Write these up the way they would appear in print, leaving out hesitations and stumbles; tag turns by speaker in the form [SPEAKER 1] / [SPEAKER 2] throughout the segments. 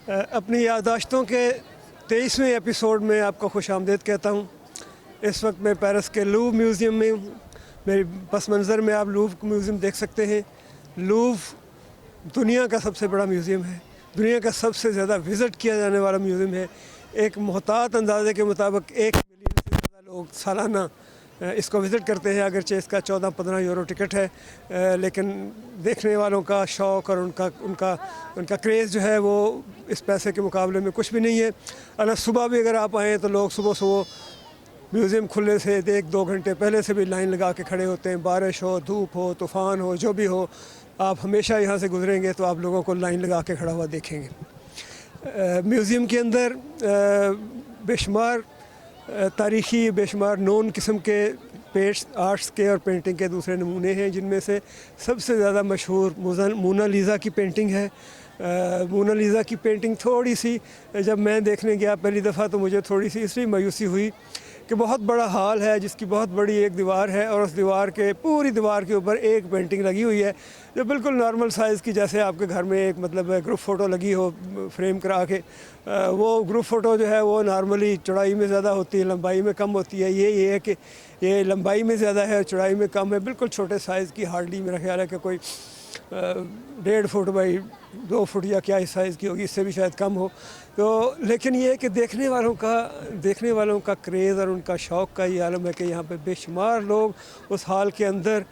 [SPEAKER 1] अपनी याददाश्तों के 23वें एपिसोड में आपको खुश आमदीद कहता हूँ। इस वक्त मैं पेरिस के लूव म्यूज़ियम में हूँ। मेरे पस मंज़र में आप लूव म्यूज़ियम देख सकते हैं। लूव दुनिया का सबसे बड़ा म्यूज़ियम है, दुनिया का सबसे ज़्यादा विज़िट किया जाने वाला म्यूज़ियम है। एक मुहतात अंदाज़े के मुताबिक 1 मिलियन से ज़्यादा लोग सालाना इसको विज़िट करते हैं। अगरचे इसका 14-15 यूरो टिकट है, लेकिन देखने वालों का शौक़ और उनका क्रेज़ जो है वो इस पैसे के मुकाबले में कुछ भी नहीं है। अगर सुबह भी अगर आप आएँ तो लोग सुबह म्यूज़ियम खुलने से 1-2 घंटे पहले से भी लाइन लगा के खड़े होते हैं। बारिश हो, धूप हो, तूफ़ान हो, जो भी हो, आप हमेशा यहाँ से गुज़रेंगे तो आप लोगों को लाइन लगा के खड़ा हुआ देखेंगे। म्यूज़ियम के अंदर बेशुमार तारीख़ी, बेशुमार नॉन किस्म के आर्ट्स के और पेंटिंग के दूसरे नमूने हैं, जिनमें से सबसे ज़्यादा मशहूर मोनालिसा की पेंटिंग है। मोनालिसा की पेंटिंग थोड़ी सी जब मैं देखने गया पहली दफ़ा तो मुझे थोड़ी सी इसलिए मायूसी हुई कि बहुत बड़ा हॉल है जिसकी बहुत बड़ी एक दीवार है और उस दीवार के पूरी दीवार के ऊपर एक पेंटिंग लगी हुई है जो बिल्कुल नॉर्मल साइज़ की, जैसे आपके घर में एक मतलब ग्रुप फ़ोटो लगी हो फ्रेम करा के। वो ग्रुप फ़ोटो जो है वो नॉर्मली चौड़ाई में ज़्यादा होती है, लंबाई में कम होती है। ये है कि ये लंबाई में ज़्यादा है, चौड़ाई में कम है, बिल्कुल छोटे साइज़ की, हार्डली मेरा ख्याल है कि कोई 1.5 फुट बाई 2 फुट या क्या इस साइज़ की होगी, इससे भी शायद कम हो। तो लेकिन ये है कि देखने वालों का क्रेज़ और उनका शौक़ का ये आलम है कि यहाँ पे बेशुमार लोग उस हॉल के अंदर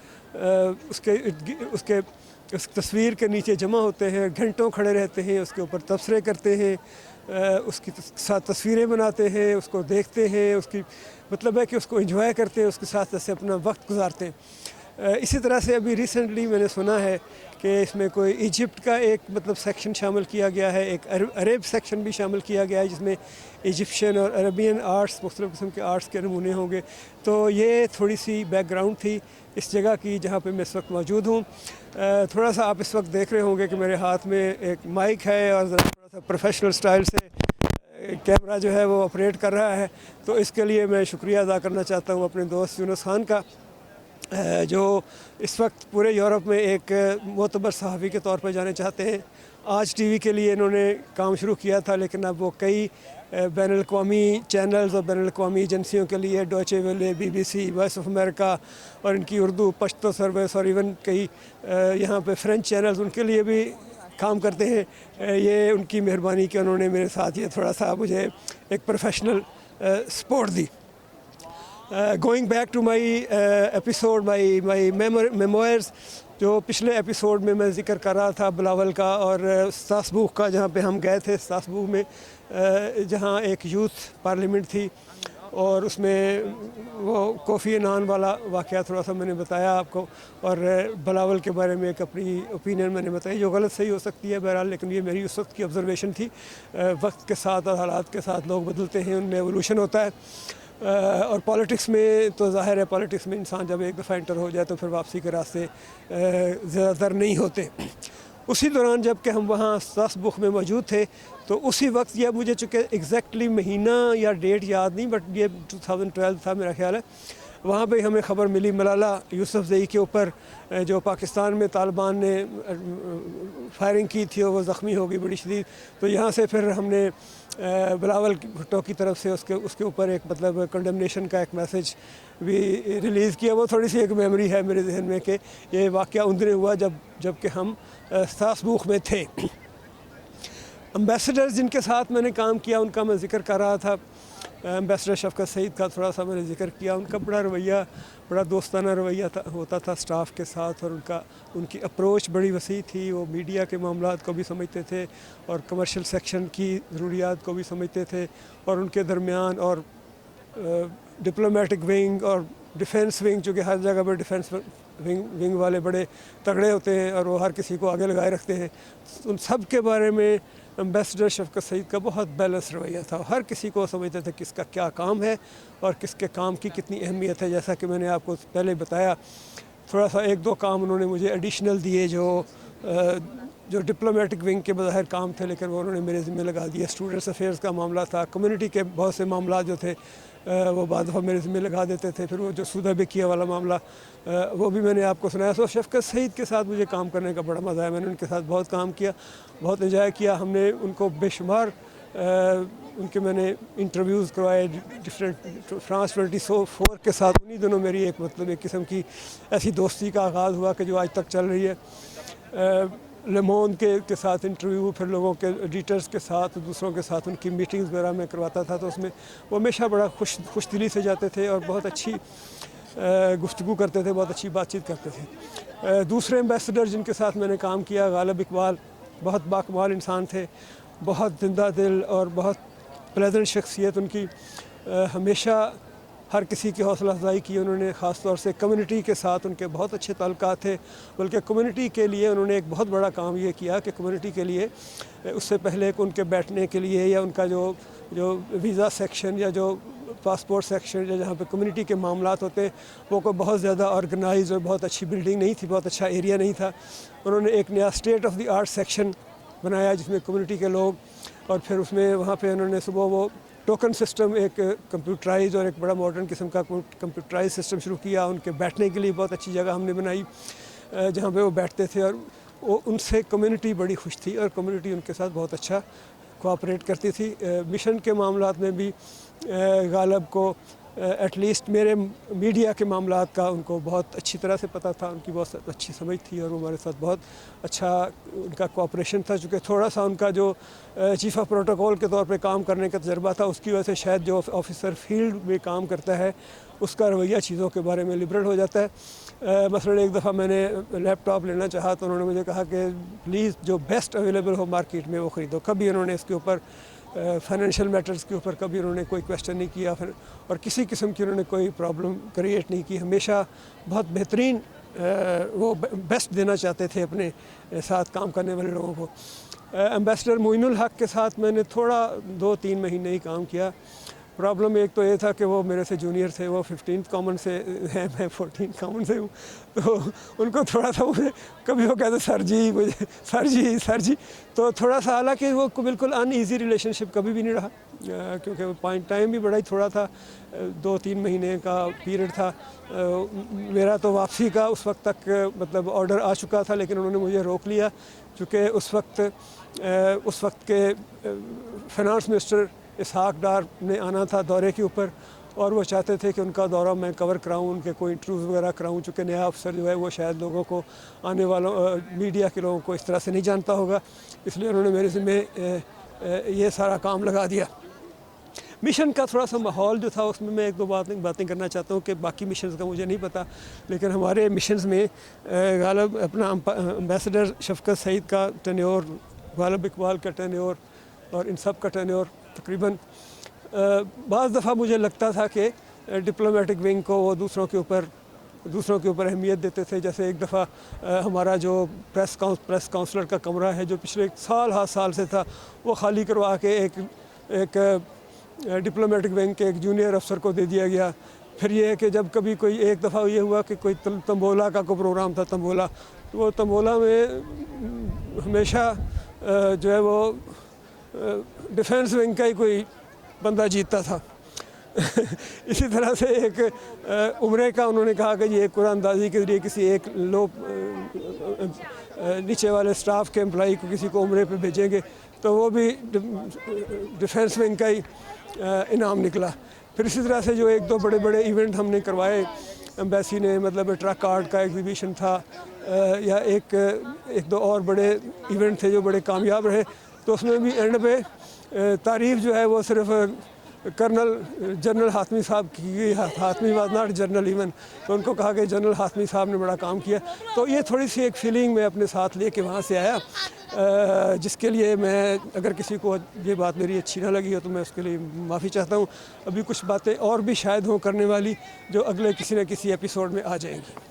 [SPEAKER 1] उस तस्वीर के नीचे जमा होते हैं, घंटों खड़े रहते हैं, उसके ऊपर तबसरे करते हैं, उसकी साथ तस्वीरें बनाते हैं, उसको देखते हैं, उसकी मतलब है कि उसको एंजॉय करते हैं, उसके साथ जैसे अपना वक्त गुजारते हैं। इसी तरह से अभी रिसेंटली मैंने सुना है कि इसमें कोई इजिप्ट का एक मतलब सेक्शन शामिल किया गया है, एक अरब सेक्शन भी शामिल किया गया है जिसमें इजिप्शियन और अरबियन आर्ट्स, मुख्तलिफ़ किस्म के आर्ट्स के नमूने होंगे। तो ये थोड़ी सी बैकग्राउंड थी इस जगह की जहाँ पे मैं इस वक्त मौजूद हूँ। थोड़ा सा आप इस वक्त देख रहे होंगे कि मेरे हाथ में एक माइक है और थोड़ा सा प्रोफेशनल स्टाइल से कैमरा जो है वो ऑपरेट कर रहा है। तो इसके लिए मैं शुक्रिया अदा करना चाहता हूँ अपने दोस्त यूनुस खान का, जो इस वक्त पूरे यूरोप में एक मोतबर सहाफ़ी के तौर पर जाने चाहते हैं। आज टीवी के लिए इन्होंने काम शुरू किया था, लेकिन अब वो कई बैनुल-अक़वामी चैनल्स और बैनुल-अक़वामी एजेंसियों के लिए Deutsche Welle, BBC, voice of America और इनकी उर्दू पश्तो सर्विस और इवन कई यहाँ पे फ्रेंच चैनल्स उनके लिए भी काम करते हैं। ये उनकी मेहरबानी कि उन्होंने मेरे साथ ये थोड़ा सा मुझे एक प्रोफेशनल सपोर्ट दी। Going back to my episode, my memoirs, जो पिछले एपिसोड में मैं ज़िक्र कर रहा था बिलावल का और स्ट्रासबूर्ग का, जहाँ पे हम गए थे स्ट्रासबूर्ग में, जहाँ एक यूथ पार्लियामेंट थी और उसमें वो कोफ़ी अनान वाला वाक़या थोड़ा सा मैंने बताया आपको, और बिलावल के बारे में एक अपनी ओपिनियन मैंने बताई जो गलत सही हो सकती है बहरहाल, लेकिन ये मेरी उस वक्त की ऑब्ज़र्वेशन थी। वक्त के साथ और हालात के साथ लोग बदलते हैं, उनमें एवोल्यूशन होता है। और पॉलिटिक्स में तो ज़ाहिर है, पॉलिटिक्स में इंसान जब एक दफ़ा एंटर हो जाए तो फिर वापसी के रास्ते ज़्यादातर नहीं होते। उसी दौरान जब कि हम वहाँ स्ट्रासबूर्ग में मौजूद थे तो उसी वक्त, यह मुझे चूँकि एग्जैक्टली महीना या डेट याद नहीं, बट ये 2012 था मेरा ख्याल है, वहाँ पे हमें ख़बर मिली मलाला यूसुफ़ज़ई के ऊपर, जो पाकिस्तान में तालिबान ने फायरिंग की थी और वो ज़ख्मी हो गई बड़ी शदीद। तो यहाँ से फिर हमने बिलावल भुट्टो की तरफ से उसके ऊपर एक मतलब कंडेमनेशन का एक मैसेज भी रिलीज़ किया। वो थोड़ी सी एक मेमोरी है मेरे जहन में कि ये वाक़या उन दिनों हुआ जब कि हम स्ट्रासबूर्ग में थे। एम्बेसडर्स जिनके साथ मैंने काम किया उनका मैं ज़िक्र कर रहा था। एम्बेसडर शफ़क़त सईद का थोड़ा सा मैंने ज़िक्र किया। उनका बड़ा दोस्ताना रवैया होता था स्टाफ के साथ, और उनकी अप्रोच बड़ी वसी थी। वो मीडिया के मामलात को भी समझते थे और कमर्शियल सेक्शन की ज़रूरियात को भी समझते थे, और उनके दरमियान और डिप्लोमेटिक विंग और डिफेंस विंग, चूँकि हर जगह पर डिफेंस विंग वाले बड़े तगड़े होते हैं और वो हर किसी को आगे लगाए रखते हैं। उन सब के बारे में एम्बेसडर शफ़क़त सईद का बहुत बैलेंस रवैया था। हर किसी को समझते थे किसका क्या काम है और किसके काम की कितनी अहमियत है। जैसा कि मैंने आपको पहले बताया, थोड़ा सा 1-2 काम उन्होंने मुझे एडिशनल दिए जो جو ڈپلومیٹک ونگ کے بظاہر کام تھے لیکن وہ انہوں نے میرے ذمہ لگا دیا. اسٹوڈنٹس افیئرس کا معاملہ تھا, کمیونٹی کے بہت سے معاملات جو تھے وہ بعض دفعہ میرے ذمہ لگا دیتے تھے. پھر وہ جو سودہ بکیا والا معاملہ وہ بھی میں نے آپ کو سنایا. سو شفقت سعید کے ساتھ مجھے کام کرنے کا بڑا مزہ ہے. میں نے ان کے ساتھ بہت کام کیا, بہت انجوائے کیا. ہم نے ان کو بے شمار ان کے میں نے انٹرویوز کروائے ڈفرینٹ. فرانس 24 کے ساتھ انہی دنوں میری ایک ایک قسم کی ایسی دوستی کا آغاز ہوا کہ جو آج تک چل رہی ہے. لیمون کے ساتھ انٹرویو, پھر لوگوں کے ایڈیٹرز کے ساتھ, دوسروں کے ساتھ ان کی میٹنگز وغیرہ میں کرواتا تھا, تو اس میں وہ ہمیشہ بڑا خوش دلی سے جاتے تھے اور بہت اچھی گفتگو کرتے تھے, بہت اچھی بات چیت کرتے تھے. دوسرے ایمبیسڈر جن کے ساتھ میں نے کام کیا, غالب اقبال, بہت باکمال انسان تھے, بہت زندہ دل اور بہت پلیزنٹ شخصیت ان کی. ہمیشہ ہر کسی کی حوصلہ افزائی کی انہوں نے, خاص طور سے کمیونٹی کے ساتھ ان کے بہت اچھے تعلقات تھے. بلکہ کمیونٹی کے لیے انہوں نے ایک بہت بڑا کام یہ کیا کہ کمیونٹی کے لیے اس سے پہلے ان کے بیٹھنے کے لیے یا ان کا جو ویزا سیکشن یا جو پاسپورٹ سیکشن یا جہاں پہ کمیونٹی کے معاملات ہوتے وہ کوئی بہت زیادہ آرگنائز اور بہت اچھی بلڈنگ نہیں تھی, بہت اچھا ایریا نہیں تھا. انہوں نے ایک نیا state of the art section بنایا جس میں کمیونٹی کے لوگ, اور پھر اس میں وہاں پہ انہوں نے صبح وہ ٹوکن سسٹم ایک کمپیوٹرائز اور ایک بڑا ماڈرن قسم کا کمپیوٹرائز سسٹم شروع کیا. ان کے بیٹھنے کے لیے بہت اچھی جگہ ہم نے بنائی جہاں پہ وہ بیٹھتے تھے, اور ان سے کمیونٹی بڑی خوش تھی اور کمیونٹی ان کے ساتھ بہت اچھا کوآپریٹ کرتی تھی. مشن کے معاملات میں بھی غالب کو ایٹ لیسٹ میرے میڈیا کے معاملات کا ان کو بہت اچھی طرح سے پتہ تھا, ان کی بہت اچھی سمجھ تھی اور وہ ہمارے ساتھ بہت اچھا ان کا کوآپریشن تھا. چونکہ تھوڑا سا ان کا جو چیف آف پروٹوکول کے طور پہ کام کرنے کا تجربہ تھا, اس کی وجہ سے شاید جو آفیسر فیلڈ میں کام کرتا ہے اس کا رویہ چیزوں کے بارے میں لبرل ہو جاتا ہے. مثلا ایک دفعہ میں نے لیپ ٹاپ لینا چاہا تو انہوں نے مجھے کہا کہ پلیز جو بیسٹ اویلیبل ہو مارکیٹ میں وہ خریدو. کبھی انہوں نے اس کے اوپر فائنینشیل میٹرز کے اوپر کبھی انہوں نے کوئی کویسچن نہیں کیا, اور کسی قسم کی انہوں نے کوئی پرابلم کریٹ نہیں کی. ہمیشہ بہت بہترین وہ بیسٹ دینا چاہتے تھے اپنے ساتھ کام کرنے والے لوگوں کو. ایمبیسڈر معین الحق کے ساتھ میں نے تھوڑا 2-3 مہینے ہی کام کیا. پرابلم ایک تو یہ تھا کہ وہ میرے سے جونیئر تھے, وہ 15th کامن سے ہیں, میں 14th کامن سے ہوں, تو ان کو تھوڑا سا مجھے کبھی وہ کہتے سر جی تو تھوڑا سا, حالانکہ وہ بالکل ان ایزی ریلیشن شپ کبھی بھی نہیں رہا, کیونکہ وہ ٹائم بھی بڑا ہی تھوڑا تھا, 2-3 مہینے کا پیریڈ تھا. میرا تو واپسی کا اس وقت تک مطلب آرڈر آ چکا تھا, لیکن انہوں نے مجھے روک لیا چونکہ اس وقت کے فائنانس منسٹر اسحاق ڈار نے آنا تھا دورے کے اوپر, اور وہ چاہتے تھے کہ ان کا دورہ میں کور کراؤں, ان کے کوئی انٹرویوز وغیرہ کراؤں, چونکہ نیا افسر جو ہے وہ شاید لوگوں کو آنے والوں میڈیا کے لوگوں کو اس طرح سے نہیں جانتا ہوگا, اس لیے انہوں نے میرے ذمہ یہ سارا کام لگا دیا. مشن کا تھوڑا سا ماحول جو تھا اس میں میں 1-2 باتیں کرنا چاہتا ہوں کہ باقی مشنز کا مجھے نہیں پتہ, لیکن ہمارے مشنز میں غالب اپنا ایمبیسڈر شفقت سعید کا ٹینیور, غالب اقبال کا ٹینیور اور ان سب کا ٹینیور تقریباً بعض دفعہ مجھے لگتا تھا کہ ڈپلومیٹک ونگ کو وہ دوسروں کے اوپر اہمیت دیتے تھے. جیسے ایک دفعہ ہمارا جو پریس کاؤنسلر کا کمرہ ہے جو پچھلے سال سے تھا, وہ خالی کروا کے ایک ڈپلومیٹک ونگ کے ایک جونیئر افسر کو دے دیا گیا. پھر یہ ہے کہ جب کبھی کوئی ایک دفعہ یہ ہوا کہ کوئی تمبولا کا کوئی پروگرام تھا, تمبولا, تو وہ تمبولا میں ہمیشہ جو ہے وہ ڈیفینس ونگ کا ہی کوئی بندہ جیتتا تھا. اسی طرح سے ایک عمرے کا انہوں نے کہا کہ یہ قرآن اندازی کے ذریعے کسی ایک نیچے والے سٹاف کے امپلائی کو کسی کو عمرے پہ بھیجیں گے, تو وہ بھی ڈیفینس ونگ کا ہی انعام نکلا. پھر اسی طرح سے جو 1-2 بڑے ایونٹ ہم نے کروائے ایمبیسی نے, مطلب ٹرک آرٹ کا ایگزیبیشن تھا یا 1-2 اور بڑے ایونٹ تھے جو بڑے کامیاب رہے, تو اس میں بھی اینڈ پہ تعریف جو ہے وہ صرف جنرل حاتمی صاحب کی گئی. Hatami was not general even, تو ان کو کہا کہ جنرل حاتمی صاحب نے بڑا کام کیا. تو یہ تھوڑی سی ایک فیلنگ میں اپنے ساتھ لے کے وہاں سے آیا, جس کے لیے میں اگر کسی کو یہ بات میری اچھی نہ لگی ہو تو میں اس کے لیے معافی چاہتا ہوں. ابھی کچھ باتیں اور بھی شاید ہوں کرنے والی جو اگلے کسی نہ کسی ایپیسوڈ میں آ جائیں گی.